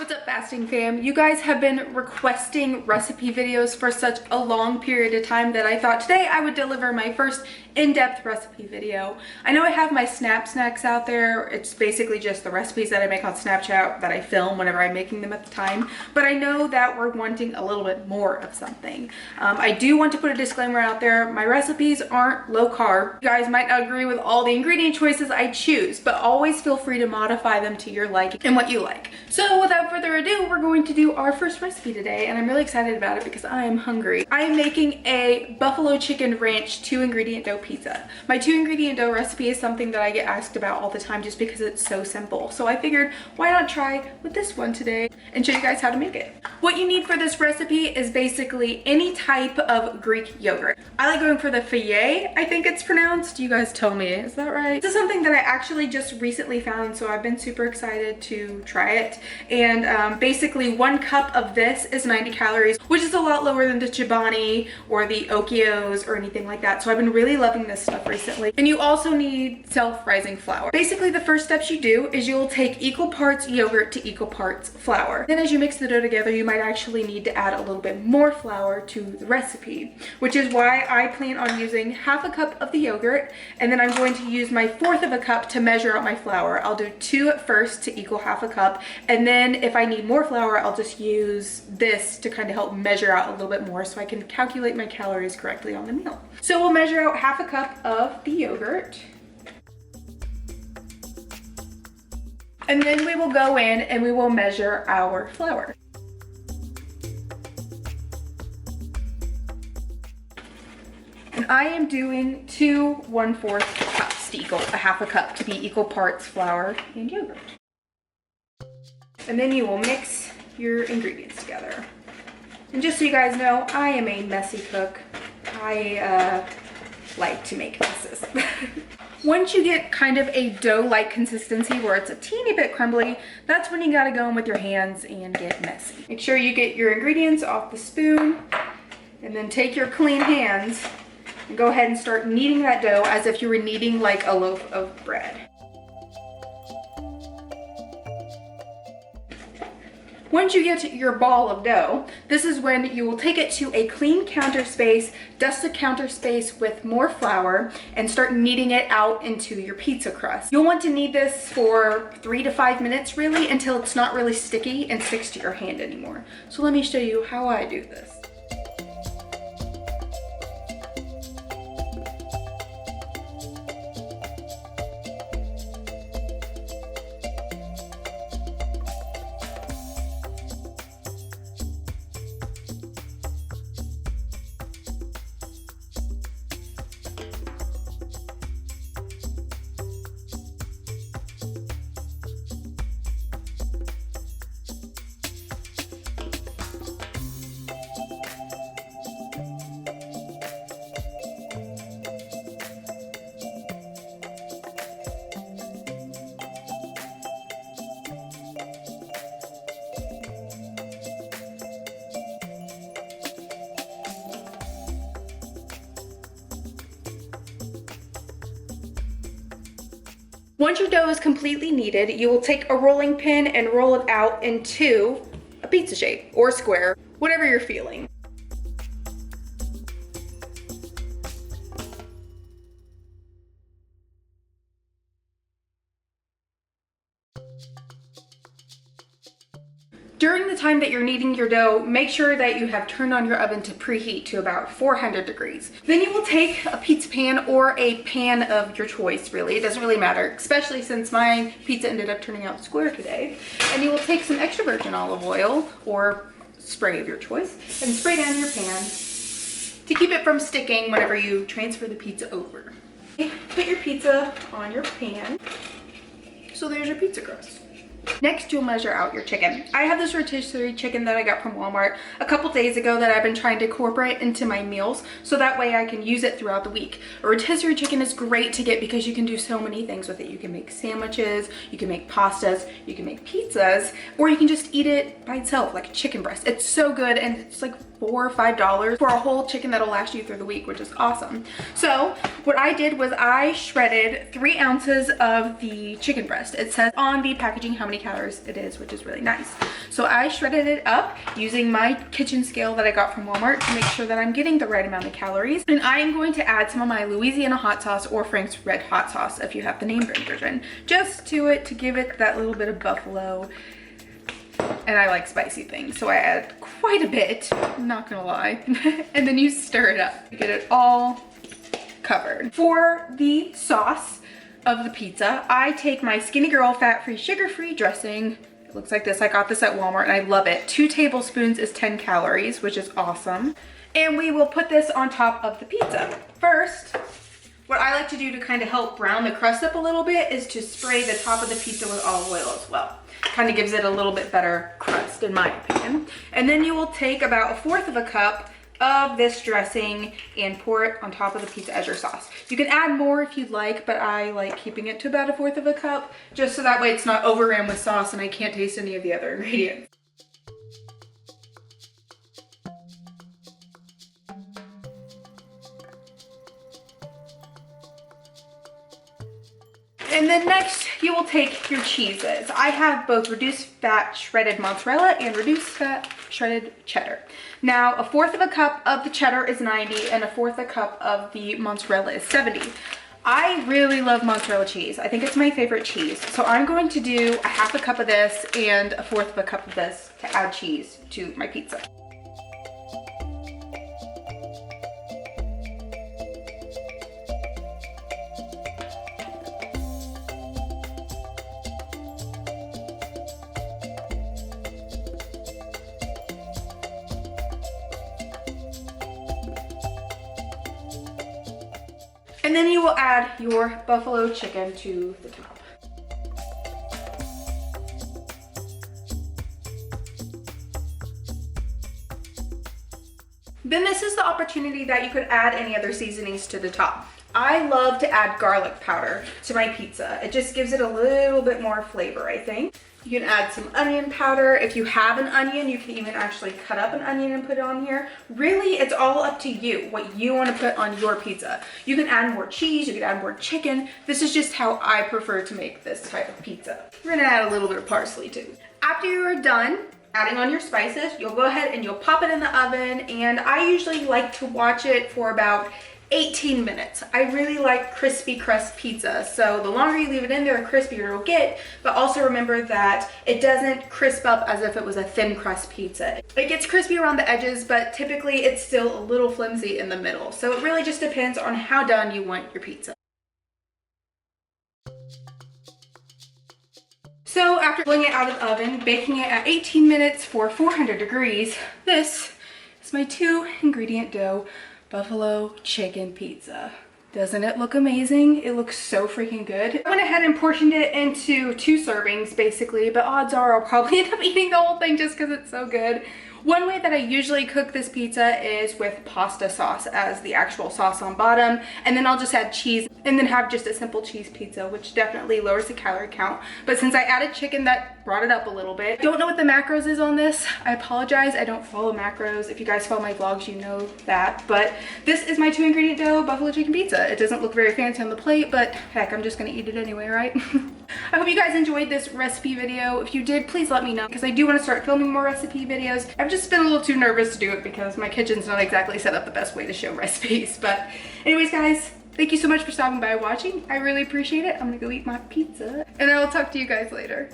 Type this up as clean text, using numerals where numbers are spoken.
What's up, fasting fam? You guys have been requesting recipe videos for such a long period of time that I thought today I would deliver my first in-depth recipe video. I know I have my snap snacks out there. It's basically just the recipes that I make on Snapchat that I film whenever I'm making them at the time, but I know that we're wanting a little bit more of something. I do want to put a disclaimer out there. My recipes aren't low carb. You guys might not agree with all the ingredient choices I choose, but always feel free to modify them to your liking and what you like. So without further ado, we're going to do our first recipe today, and I'm really excited about it because I am hungry. I am making a buffalo chicken ranch 2-ingredient dough pizza. My 2-ingredient dough recipe is something that I get asked about all the time just because it's so simple. So I figured, why not try with this one today and show you guys how to make it. What you need for this recipe is basically any type of Greek yogurt. I like going for the Feuillet, I think it's pronounced. You guys tell me, is that right? This is something that I actually just recently found, so I've been super excited to try it. And basically 1 cup of this is 90 calories, which is a lot lower than the Chobani or the Okios or anything like that. So I've been really loving this stuff recently. And you also need self-rising flour. Basically the first steps you do is you'll take equal parts yogurt to equal parts flour. Then as you mix the dough together, you might actually need to add a little bit more flour to the recipe, which is why I plan on using half a cup of the yogurt, and then I'm going to use my 1/4 of a cup to measure out my flour. I'll do 2 at first to equal half a cup, and then if I need more flour, I'll just use this to kind of help measure out a little bit more so I can calculate my calories correctly on the meal. So we'll measure out half a cup of the yogurt. And then we will go in and we will measure our flour. And I am doing 2 1/4 cups to equal a half a cup to be equal parts flour and yogurt. And then you will mix your ingredients together. And just so you guys know, I am a messy cook. I like to make messes. Once you get kind of a dough-like consistency where it's a teeny bit crumbly, that's when you gotta go in with your hands and get messy. Make sure you get your ingredients off the spoon, and then take your clean hands and go ahead and start kneading that dough as if you were kneading like a loaf of bread. Once you get your ball of dough, this is when you will take it to a clean counter space, dust the counter space with more flour, and start kneading it out into your pizza crust. You'll want to knead this for 3 to 5 minutes really until it's not really sticky and sticks to your hand anymore. So let me show you how I do this. Once your dough is completely kneaded, you will take a rolling pin and roll it out into a pizza shape or square, whatever you're feeling. During the time that you're kneading your dough, make sure that you have turned on your oven to preheat to about 400 degrees. Then you will take a pizza pan or a pan of your choice, really. It doesn't really matter, especially since my pizza ended up turning out square today. And you will take some extra virgin olive oil or spray of your choice and spray down your pan to keep it from sticking whenever you transfer the pizza over. Put your pizza on your pan. So there's your pizza crust. Next, you'll measure out your chicken. I have this rotisserie chicken that I got from Walmart a couple days ago that I've been trying to incorporate into my meals so that way I can use it throughout the week. A rotisserie chicken is great to get because you can do so many things with it. You can make sandwiches, you can make pastas, you can make pizzas, or you can just eat it by itself like a chicken breast. It's so good, and it's like $4 or $5 for a whole chicken that'll last you through the week, which is awesome. So what I did was I shredded 3 ounces of the chicken breast. It says on the packaging how many calories it is, which is really nice. So I shredded it up using my kitchen scale that I got from Walmart to make sure that I'm getting the right amount of calories. And I am going to add some of my Louisiana hot sauce or Frank's red hot sauce if you have the name brand version, just to it to give it that little bit of buffalo. And I like spicy things, so I add quite a bit, I'm not gonna lie. And then you stir it up, get it all covered. For the sauce of the pizza, I take my Skinny Girl fat-free, sugar-free dressing. It looks like this. I got this at Walmart and I love it. 2 tablespoons is 10 calories, which is awesome. And we will put this on top of the pizza. First, what I like to do to kind of help brown the crust up a little bit is to spray the top of the pizza with olive oil as well. Kind of gives it a little bit better crust in my opinion. And then you will take about 1/4 of a cup of this dressing and pour it on top of the pizza as your sauce. You can add more if you'd like, but I like keeping it to about 1/4 of a cup, just so that way it's not overran with sauce and I can't taste any of the other ingredients. And then next, you will take your cheeses. I have both reduced fat shredded mozzarella and reduced fat shredded cheddar. Now, 1/4 of a cup of the cheddar is 90 and 1/4 a cup of the mozzarella is 70. I really love mozzarella cheese. I think it's my favorite cheese. So I'm going to do 1/2 cup of this and 1/4 of a cup of this to add cheese to my pizza. And then you will add your buffalo chicken to the top. Then this is the opportunity that you could add any other seasonings to the top. I love to add garlic powder to my pizza. It just gives it a little bit more flavor, I think. You can add some onion powder. If you have an onion, you can even actually cut up an onion and put it on here. Really, it's all up to you, what you want to put on your pizza. You can add more cheese, you can add more chicken. This is just how I prefer to make this type of pizza. We're gonna add a little bit of parsley too. After you are done adding on your spices, you'll go ahead and you'll pop it in the oven, and I usually like to watch it for about 18 minutes. I really like crispy crust pizza, so the longer you leave it in there, the crispier it'll get, but also remember that it doesn't crisp up as if it was a thin crust pizza. It gets crispy around the edges, but typically it's still a little flimsy in the middle. So it really just depends on how done you want your pizza. So after pulling it out of the oven, baking it at 18 minutes for 400 degrees, this is my 2-ingredient dough buffalo chicken pizza. Doesn't it look amazing? It looks so freaking good. I went ahead and portioned it into 2 servings basically, but odds are I'll probably end up eating the whole thing just because it's so good. One way that I usually cook this pizza is with pasta sauce as the actual sauce on bottom, and then I'll just add cheese and then have just a simple cheese pizza, which definitely lowers the calorie count. But since I added chicken, that brought it up a little bit. I don't know what the macros is on this. I apologize, I don't follow macros. If you guys follow my vlogs, you know that. But this is my 2-ingredient dough buffalo chicken pizza. It doesn't look very fancy on the plate, but heck, I'm just gonna eat it anyway, right? I hope you guys enjoyed this recipe video. If you did, please let me know, because I do want to start filming more recipe videos. I've just been a little too nervous to do it because my kitchen's not exactly set up the best way to show recipes. But anyways, guys, thank you so much for stopping by watching. I really appreciate it. I'm gonna go eat my pizza and I will talk to you guys later.